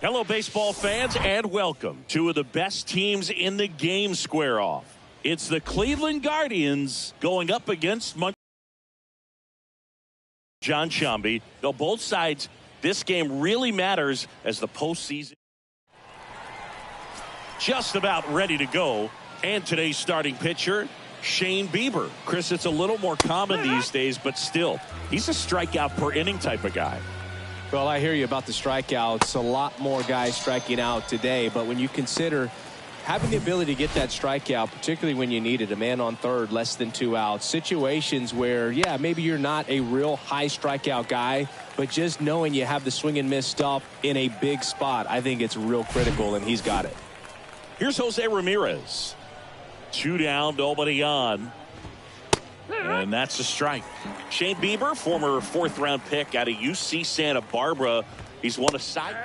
Hello, baseball fans, and welcome. Two of the best teams in the game square off. It's the Cleveland Guardians going up against John Shambi. Though both sides, this game really matters as the postseason just about ready to go. And today's starting pitcher, Shane Bieber. Chris, it's a little more common these days, but still, he's a strikeout per inning type of guy. Well, I hear you about the strikeouts. A lot more guys striking out today, but when you consider having the ability to get that strikeout, particularly when you need it, a man on third, less than 2 outs, situations where, yeah, maybe you're not a real high strikeout guy, but just knowing you have the swing and miss stuff in a big spot, I think it's real critical, and he's got it. Here's Jose Ramirez. 2 down, nobody on. And that's a strike. Shane Bieber, former 4th-round pick out of UC Santa Barbara. He's won a side.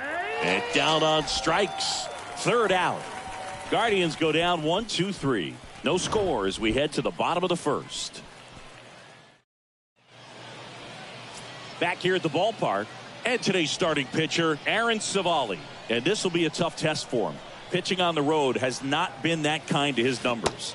And down on strikes. 3rd out. Guardians go down 1-2-3. No score as we head to the bottom of the 1st. Back here at the ballpark. And today's starting pitcher, Aaron Civale. And this will be a tough test for him. Pitching on the road has not been that kind to his numbers.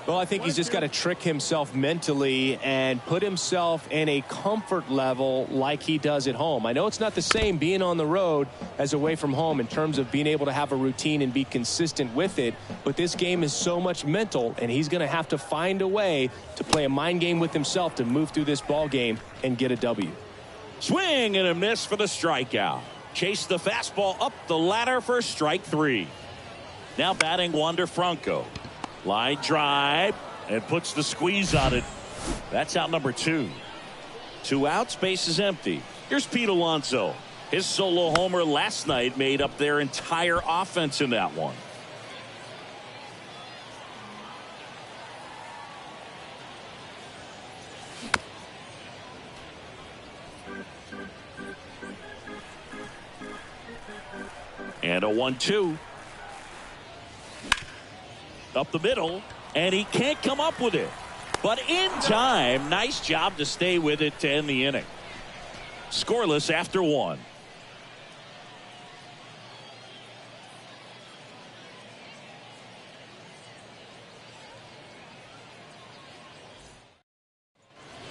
Well, I think he's just got to trick himself mentally and put himself in a comfort level like he does at home. I know it's not the same being on the road as away from home in terms of being able to have a routine and be consistent with it, but this game is so much mental, and he's going to have to find a way to play a mind game with himself to move through this ball game and get a W. Swing and a miss for the strikeout. Chase the fastball up the ladder for strike 3. Now batting Wander Franco. Line drive and puts the squeeze on it. That's out number 2. 2 outs, base is empty. Here's Pete Alonso. His solo homer last night made up their entire offense in that one. And a 1-2. Up the middle, and he can't come up with it. But in time, nice job to stay with it to end the inning. Scoreless after 1.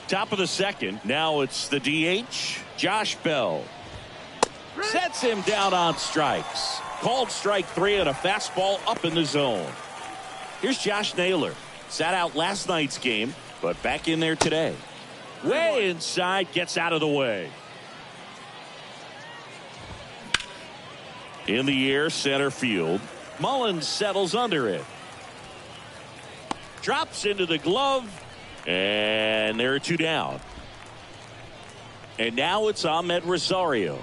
Top of the 2nd. Now it's the DH, Josh Bell. Sets him down on strikes. Called strike 3 and a fastball up in the zone. Here's Josh Naylor. Sat out last night's game, but back in there today. Way inside, gets out of the way. In the air, center field. Mullins settles under it. Drops into the glove, and there are 2 down. And now it's Ahmed Rosario.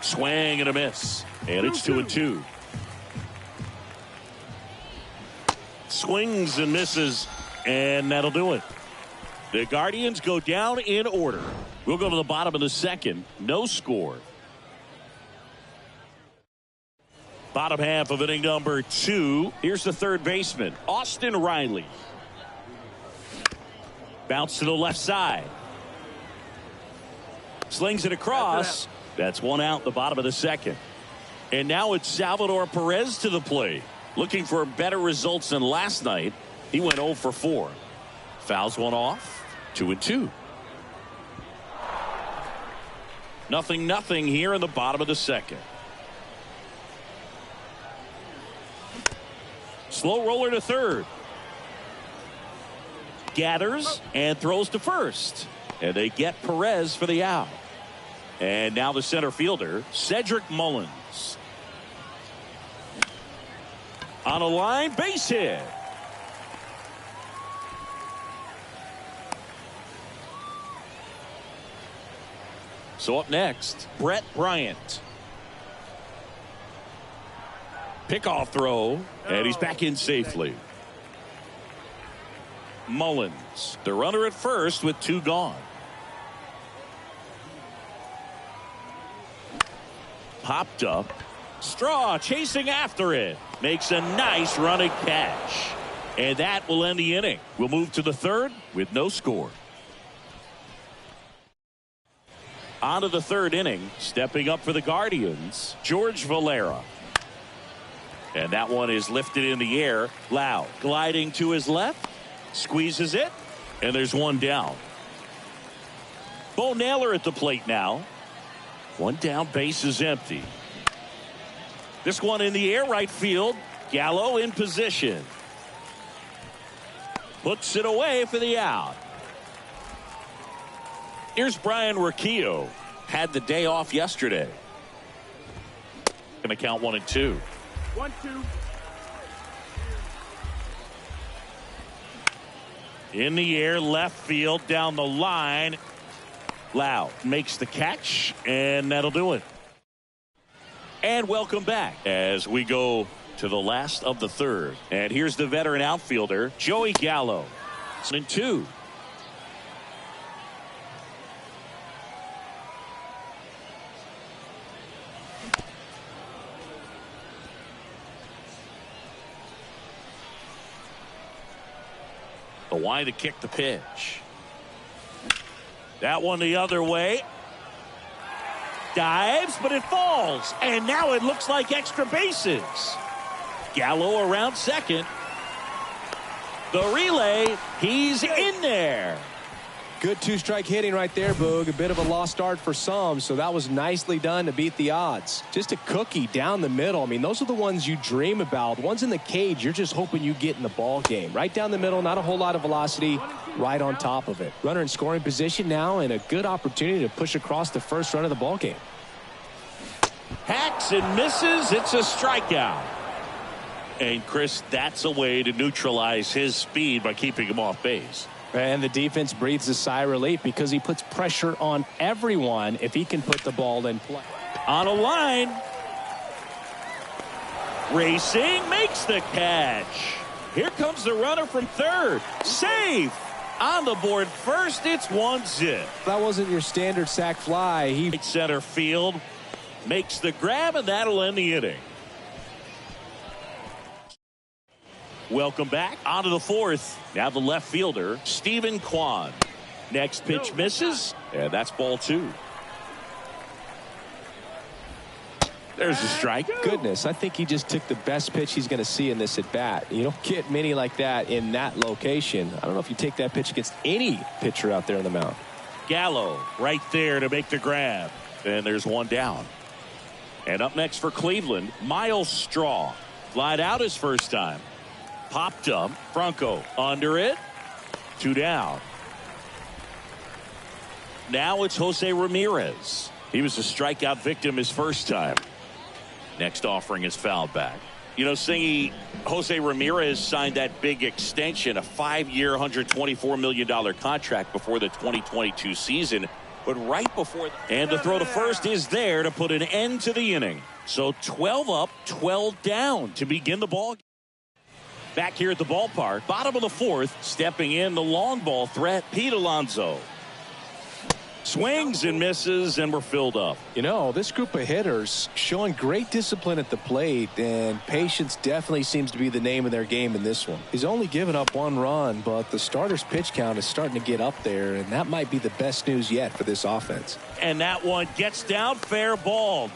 Swing and a miss, and it's 2-2. Swings and misses, and that'll do it. The Guardians go down in order. We'll go to the bottom of the 2nd. No score. Bottom half of inning number 2. Here's the 3rd baseman, Austin Riley. Bounce to the left side. Slings it across. That's 1 out, the bottom of the 2nd. And now it's Salvador Perez to the plate. Looking for better results than last night. He went 0 for 4. Fouls one off. 2-2. 0-0 here in the bottom of the 2nd. Slow roller to 3rd. Gathers and throws to 1st. And they get Perez for the out. And now the center fielder, Cedric Mullins. On a line, base hit. So up next, Brett Bryant. Pickoff throw, and he's back in safely. Mullins, the runner at first with 2 gone. Popped up. Straw chasing after it. Makes a nice running catch. And that will end the inning. We'll move to the third with no score. On to the third inning. Stepping up for the Guardians, George Valera. And that one is lifted in the air. Lau gliding to his left. Squeezes it. And there's one down. Bo Naylor at the plate now. One down, base is empty. This one in the air, right field. Gallo in position. Puts it away for the out. Here's Brian Rocchio. Had the day off yesterday. Going to count 1-2. 1-2. In the air, left field, down the line. Lau makes the catch, and that'll do it. And welcome back as we go to the last of the third. And here's the veteran outfielder, Joey Gallo. 2. The wide to kick the pitch. That one the other way. Dives, but it falls. And now it looks like extra bases. Gallo around second. The relay, he's in there. Good two-strike hitting right there, Boog. A bit of a lost start for some, so that was nicely done to beat the odds. Just a cookie down the middle. I mean, those are the ones you dream about. Ones in the cage, you're just hoping you get in the ball game. Right down the middle, not a whole lot of velocity, right on top of it. Runner in scoring position now, and a good opportunity to push across the first run of the ball game. Hacks and misses. It's a strikeout. And Chris, that's a way to neutralize his speed by keeping him off base. And the defense breathes a sigh of relief because he puts pressure on everyone if he can put the ball in play. On a line. Racing, makes the catch. Here comes the runner from third. Safe. On the board first, it's 1-0. That wasn't your standard sac fly. He center field makes the grab, and that'll end the inning. Welcome back. On to the fourth. Now the left fielder, Stephen Kwan. Next pitch misses, and that's ball 2. There's a strike. Goodness, I think he just took the best pitch he's going to see in this at bat. You don't get many like that in that location. I don't know if you take that pitch against any pitcher out there on the mound. Gallo right there to make the grab, and there's one down. And up next for Cleveland, Miles Straw. Flied out his first time. Popped up. Franco under it. 2 down. Now it's Jose Ramirez. He was a strikeout victim his first time. Next offering is fouled back. You know, Singy, Jose Ramirez signed that big extension, a 5-year, $124 million contract before the 2022 season. But right before, and the throw to first is there to put an end to the inning. So 12 up, 12 down to begin the ball. Back here at the ballpark, bottom of the fourth, stepping in the long ball threat, Pete Alonso. Swings and misses, and we're filled up. You know, this group of hitters showing great discipline at the plate, and patience definitely seems to be the name of their game in this one. He's only given up 1 run, but the starter's pitch count is starting to get up there, and that might be the best news yet for this offense. And that one gets down, fair ball.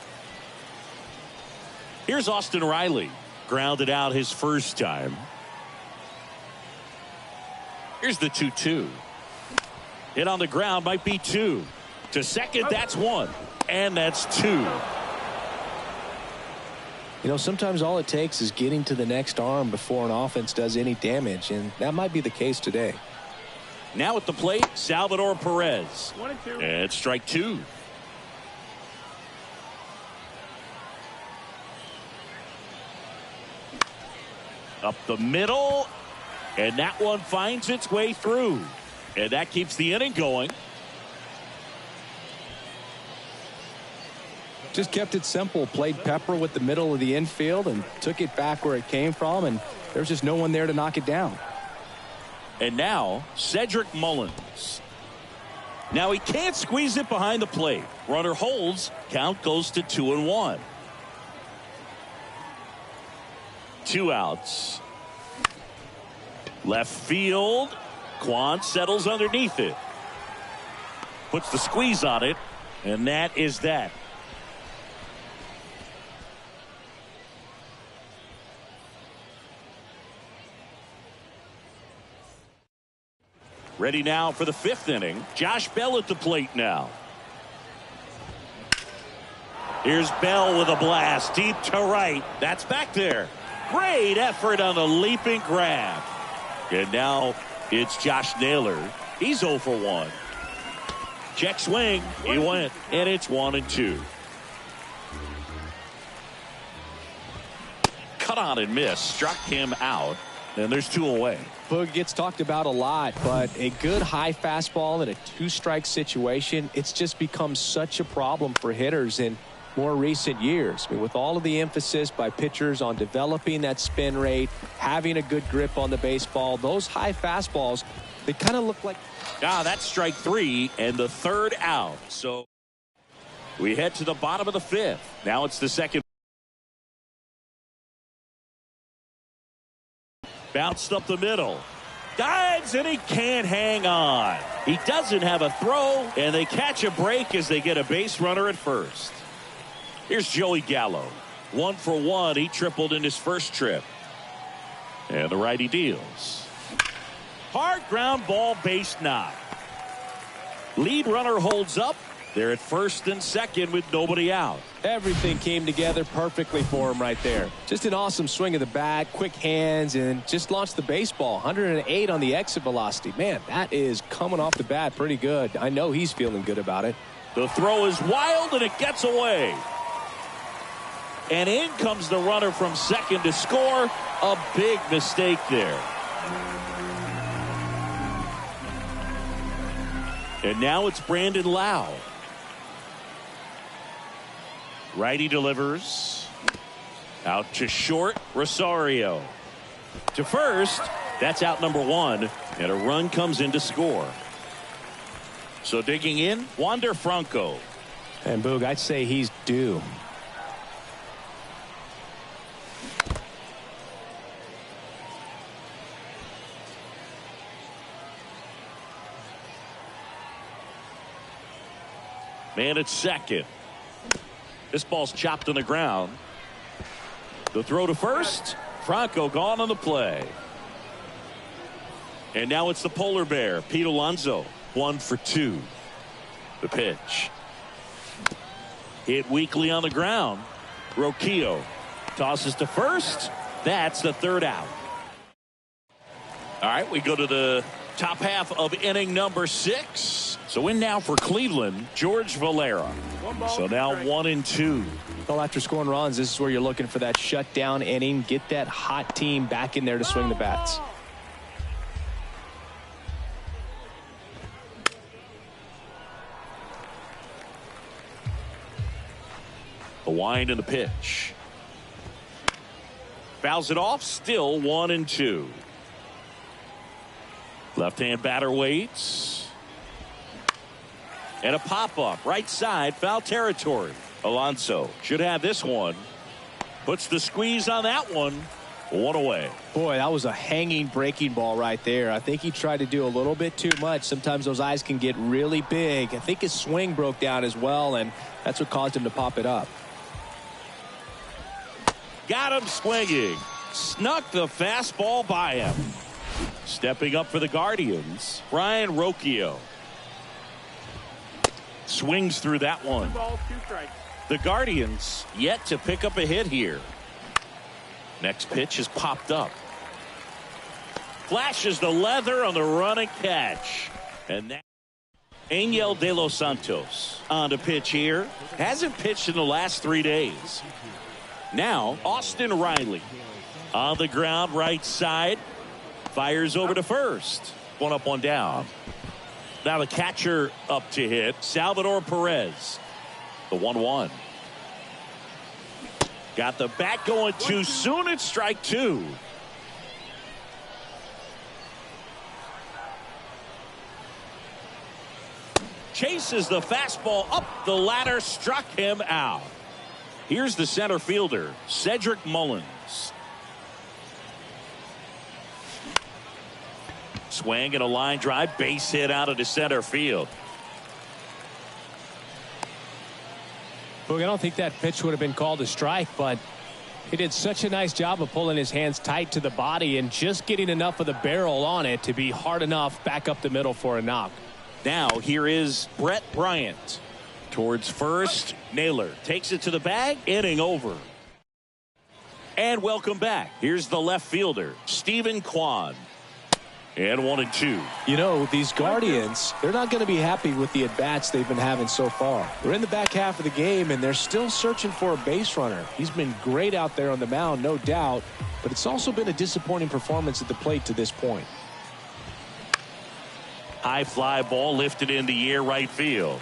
Here's Austin Riley. Grounded out his first time. Here's the 2-2. Hit on the ground, might be 2. To second, that's 1. And that's 2. You know, sometimes all it takes is getting to the next arm before an offense does any damage, and that might be the case today. Now at the plate, Salvador Perez. 1-2. And strike 2. Up the middle, and that one finds its way through. And that keeps the inning going. Just kept it simple, played pepper with the middle of the infield and took it back where it came from, and there's just no one there to knock it down. And now, Cedric Mullins. Now he can't squeeze it behind the plate. Runner holds, count goes to 2-1. 2 outs. Left field. Kwan settles underneath it. Puts the squeeze on it. And that is that. Ready now for the 5th inning. Josh Bell at the plate now. Here's Bell with a blast deep to right. That's back there. Great effort on the leaping grab. And now it's Josh Naylor. He's 0 for 1. Check swing. He went. And it's 1-2. Cut on and miss. Struck him out. And there's 2 away. Boog gets talked about a lot, but a good high fastball in a 2-strike situation, it's just become such a problem for hitters in more recent years. I mean, with all of the emphasis by pitchers on developing that spin rate, having a good grip on the baseball, those high fastballs, they kind of look like... That's strike 3 and the 3rd out. So we head to the bottom of the 5th. Now it's the 2nd. Bounced up the middle. Dives and he can't hang on. He doesn't have a throw, and they catch a break as they get a base runner at first. Here's Joey Gallo. 1 for 1. He tripled in his first trip. And the righty deals. Hard ground ball, base knock. Lead runner holds up. They're at first and second with nobody out. Everything came together perfectly for him right there. Just an awesome swing of the bat, quick hands, and just launched the baseball. 108 on the exit velocity. Man, that is coming off the bat pretty good. I know he's feeling good about it. The throw is wild, and it gets away. And in comes the runner from second to score. A big mistake there. And now it's Brandon Lau. Righty delivers. Out to short. Rosario. To first. That's out number 1. And a run comes in to score. So digging in, Wander Franco. And Boog, I'd say he's due. Man at second. This ball's chopped on the ground. The throw to first. Franco gone on the play. And now it's the polar bear, Pete Alonso. 1 for 2. The pitch. Hit weakly on the ground. Roquillo tosses to first. That's the 3rd out. All right, we go to the top half of inning number 6. So in now for Cleveland, George Valera. So now 1-2. Well, after scoring runs, this is where you're looking for that shutdown inning. Get that hot team back in there to swing the bats. The wind and the pitch. Fouls it off. Still 1-2. Left-hand batter waits. And a pop-up. Right side. Foul territory. Alonso should have this one. Puts the squeeze on that one. 1 away. Boy, that was a hanging breaking ball right there. I think he tried to do a little bit too much. Sometimes those eyes can get really big. I think his swing broke down as well, and that's what caused him to pop it up. Got him swinging. Snuck the fastball by him. Stepping up for the Guardians, Brian Roquillo. Swings through that one. 2 balls, 2 strikes. The Guardians yet to pick up a hit here. Next pitch is popped up. Flashes the leather on the run and catch. And that Angel De Los Santos on the pitch here. Hasn't pitched in the last 3 days. Now Austin Riley on the ground, right side. Fires over to first. 1 up, 1 down. Now the catcher up to hit, Salvador Perez. The 1-1. Got the bat going too soon. It's strike 2. Chases the fastball up the ladder, struck him out. Here's the center fielder, Cedric Mullins. Swing and a line drive, base hit out into center field. Look, I don't think that pitch would have been called a strike, but he did such a nice job of pulling his hands tight to the body and just getting enough of the barrel on it to be hard enough back up the middle for a knock. Now here is Brett Bryant towards first. Naylor takes it to the bag. Inning over. And welcome back. Here's the left fielder, Stephen Kwan. And 1-2. You know, these Guardians, they're not going to be happy with the at-bats they've been having so far. We're in the back half of the game, and they're still searching for a base runner. He's been great out there on the mound, no doubt, but it's also been a disappointing performance at the plate to this point. High fly ball lifted in the air right field.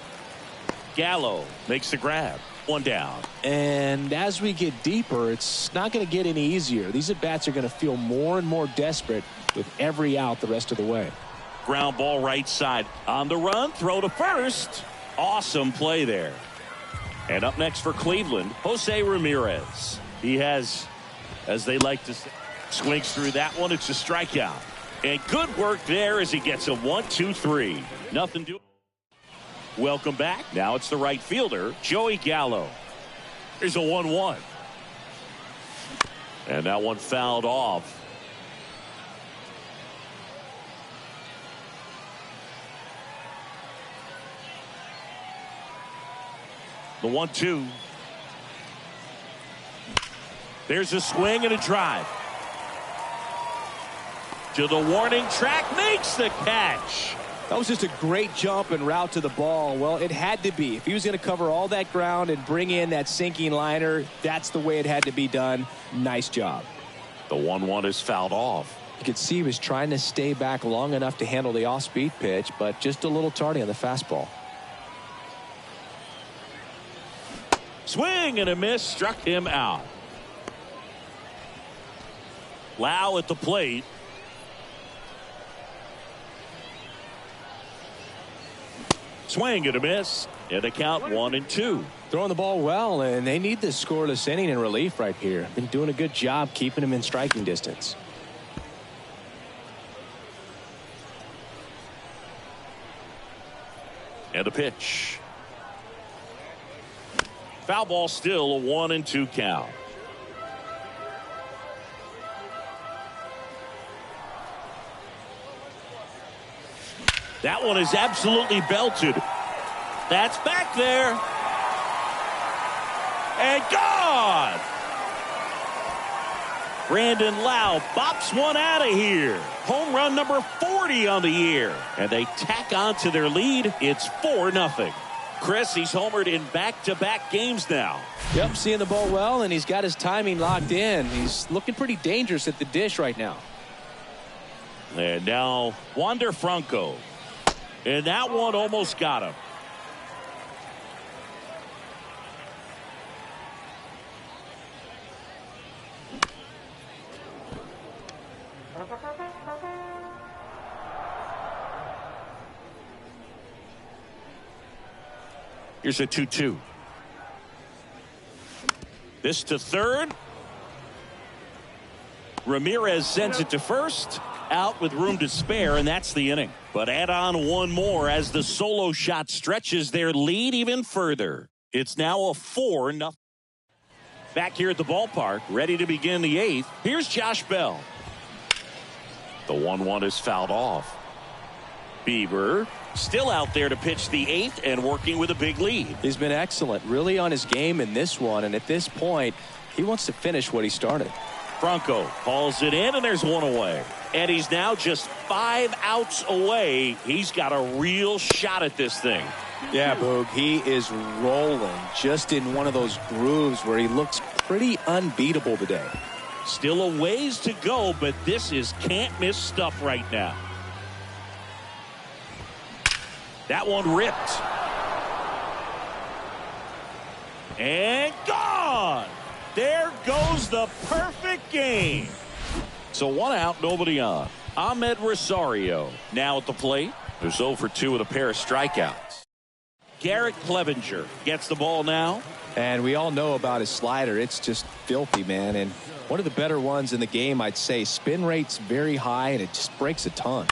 Gallo makes the grab. One down. And as we get deeper, it's not going to get any easier. These at-bats are going to feel more and more desperate with every out the rest of the way. Ground ball right side. On the run, throw to first. Awesome play there. And up next for Cleveland, Jose Ramirez. He has, as they like to say, swings through that one. It's a strikeout. And good work there as he gets a 1-2-3. Nothing to. Welcome back. Now it's the right fielder, Joey Gallo. Here's a 1-1. And that one fouled off. The 1-2. There's a swing and a drive. To the warning track, makes the catch. That was just a great jump and route to the ball. Well, it had to be. If he was going to cover all that ground and bring in that sinking liner, that's the way it had to be done. Nice job. The 1-1 is fouled off. You could see he was trying to stay back long enough to handle the off-speed pitch, but just a little tardy on the fastball. Swing and a miss, struck him out. Lau at the plate. Swing and a miss, and a count 1-2. Throwing the ball well, and they need this scoreless inning in relief right here. Been doing a good job keeping him in striking distance. And a pitch. Foul ball, still a 1-2 count. That one is absolutely belted. That's back there. And gone. Brandon Lau bops one out of here. Home run number 40 on the year. And they tack on to their lead. It's 4-0. Chris, he's homered in back-to-back games now. Yep, seeing the ball well, and he's got his timing locked in. He's looking pretty dangerous at the dish right now. And now Wander Franco. And that one almost got him. Here's a 2-2. This to third. Ramirez sends it to first. Out with room to spare, and that's the inning. But add on one more as the solo shot stretches their lead even further. It's now a 4-0. Back here at the ballpark, ready to begin the eighth. Here's Josh Bell. The 1-1 is fouled off. Bieber still out there to pitch the eighth and working with a big lead. He's been excellent, really on his game in this one, and at this point, he wants to finish what he started. Franco hauls it in, and there's one away. And he's now just 5 outs away. He's got a real shot at this thing. Yeah, Boog, he is rolling just in one of those grooves where he looks pretty unbeatable today. Still a ways to go, but this is can't-miss stuff right now. That one ripped. And gone! There goes the perfect game. So 1 out, nobody on. Ahmed Rosario now at the plate. There's 0 for 2 with a pair of strikeouts. Garrett Clevenger gets the ball now. And we all know about his slider. It's just filthy, man. And one of the better ones in the game, I'd say. Spin rate's very high, and it just breaks a ton.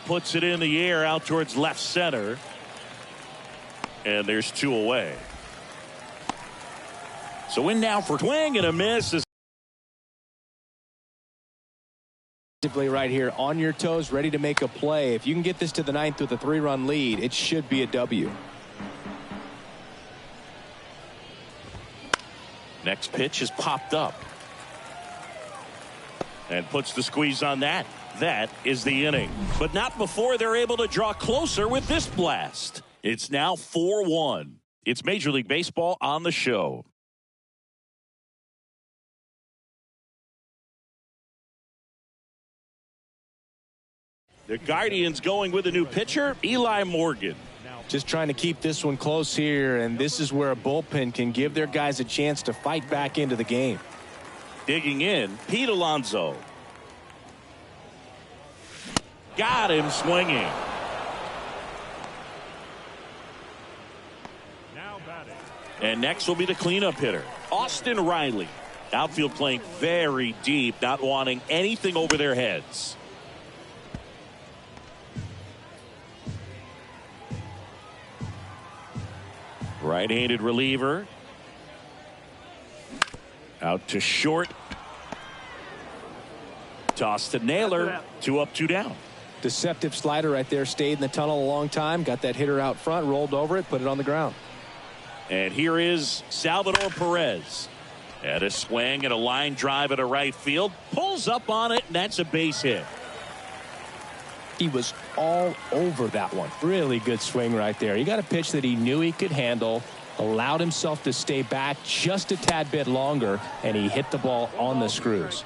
puts it in the air out towards left center. And there's 2 away. So in now for swing and a miss. Right here, on your toes, ready to make a play. If you can get this to the 9th with a 3-run lead, it should be a W. Next pitch is popped up. And puts the squeeze on that. That is the inning. But not before they're able to draw closer with this blast. It's now 4-1. It's Major League Baseball on the show. The Guardians going with a new pitcher, Eli Morgan. Just trying to keep this one close here, and this is where a bullpen can give their guys a chance to fight back into the game. Digging in, Pete Alonso. Got him swinging. And next will be the cleanup hitter, Austin Riley. Outfield playing very deep, not wanting anything over their heads. Right-handed reliever. Out to short. Toss to Naylor. 2 up, 2 down. Deceptive slider right there. Stayed in the tunnel a long time. Got that hitter out front. Rolled over it. Put it on the ground. And here is Salvador Perez. At a swing and a line drive at a right field. Pulls up on it, and that's a base hit. He was all over that one. Really good swing right there. He got a pitch that he knew he could handle, allowed himself to stay back just a tad bit longer, and he hit the ball on the screws.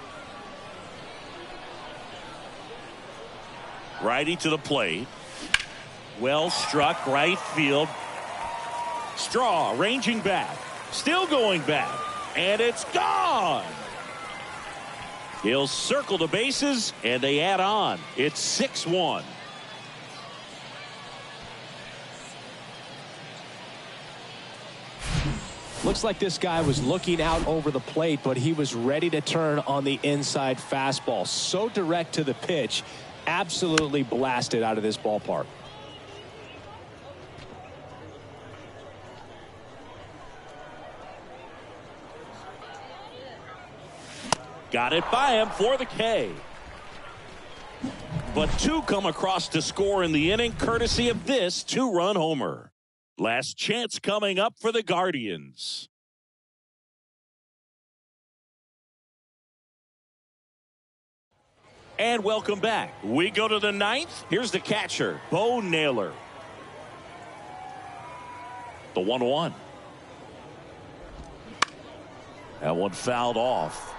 Righty to the plate. Well struck, right field. Straw ranging back. Still going back. And it's gone. He'll circle the bases, and they add on. It's 6-1. Looks like this guy was looking out over the plate, but he was ready to turn on the inside fastball. So direct to the pitch. Absolutely blasted out of this ballpark. Got it by him for the K. But 2 come across to score in the inning, courtesy of this 2-run homer. Last chance coming up for the Guardians. And welcome back. We go to the 9th. Here's the catcher, Bo Naylor. The 1-1. That one fouled off.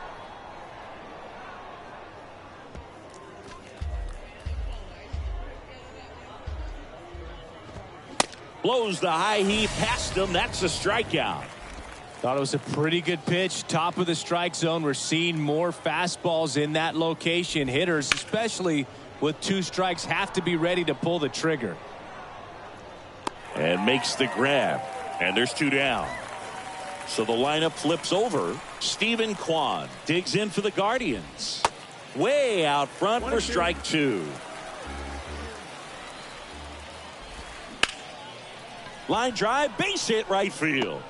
Blows the high heat past him. That's a strikeout. Thought it was a pretty good pitch. Top of the strike zone. We're seeing more fastballs in that location. Hitters, especially with 2 strikes, have to be ready to pull the trigger. And makes the grab. And there's 2 down. So the lineup flips over. Stephen Kwan digs in for the Guardians. Way out front for strike 2. Line drive, base hit, right field.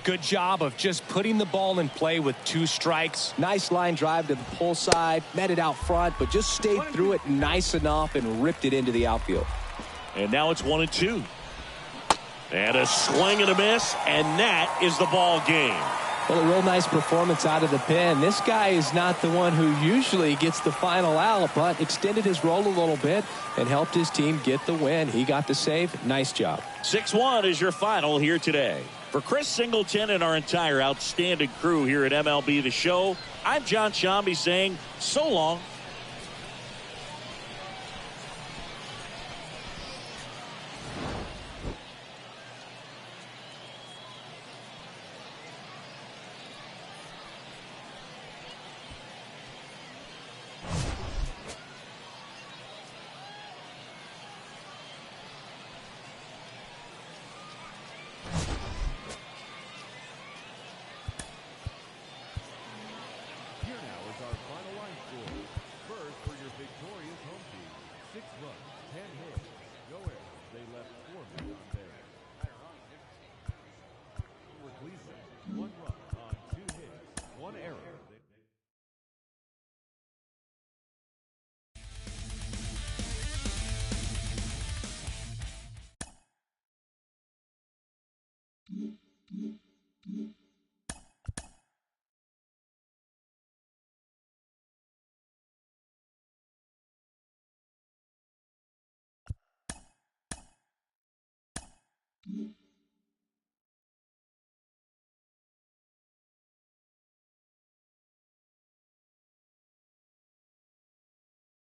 Good job of just putting the ball in play with 2 strikes. Nice line drive to the pull side. Met it out front, but just stayed through it nice enough and ripped it into the outfield. And now it's 1-2. And a swing and a miss, and that is the ball game. Well, a real nice performance out of the pen. This guy is not the one who usually gets the final out, but extended his role a little bit and helped his team get the win. He got the save. Nice job. 6-1 is your final here today. For Chris Singleton and our entire outstanding crew here at MLB The Show, I'm John Shambi saying so long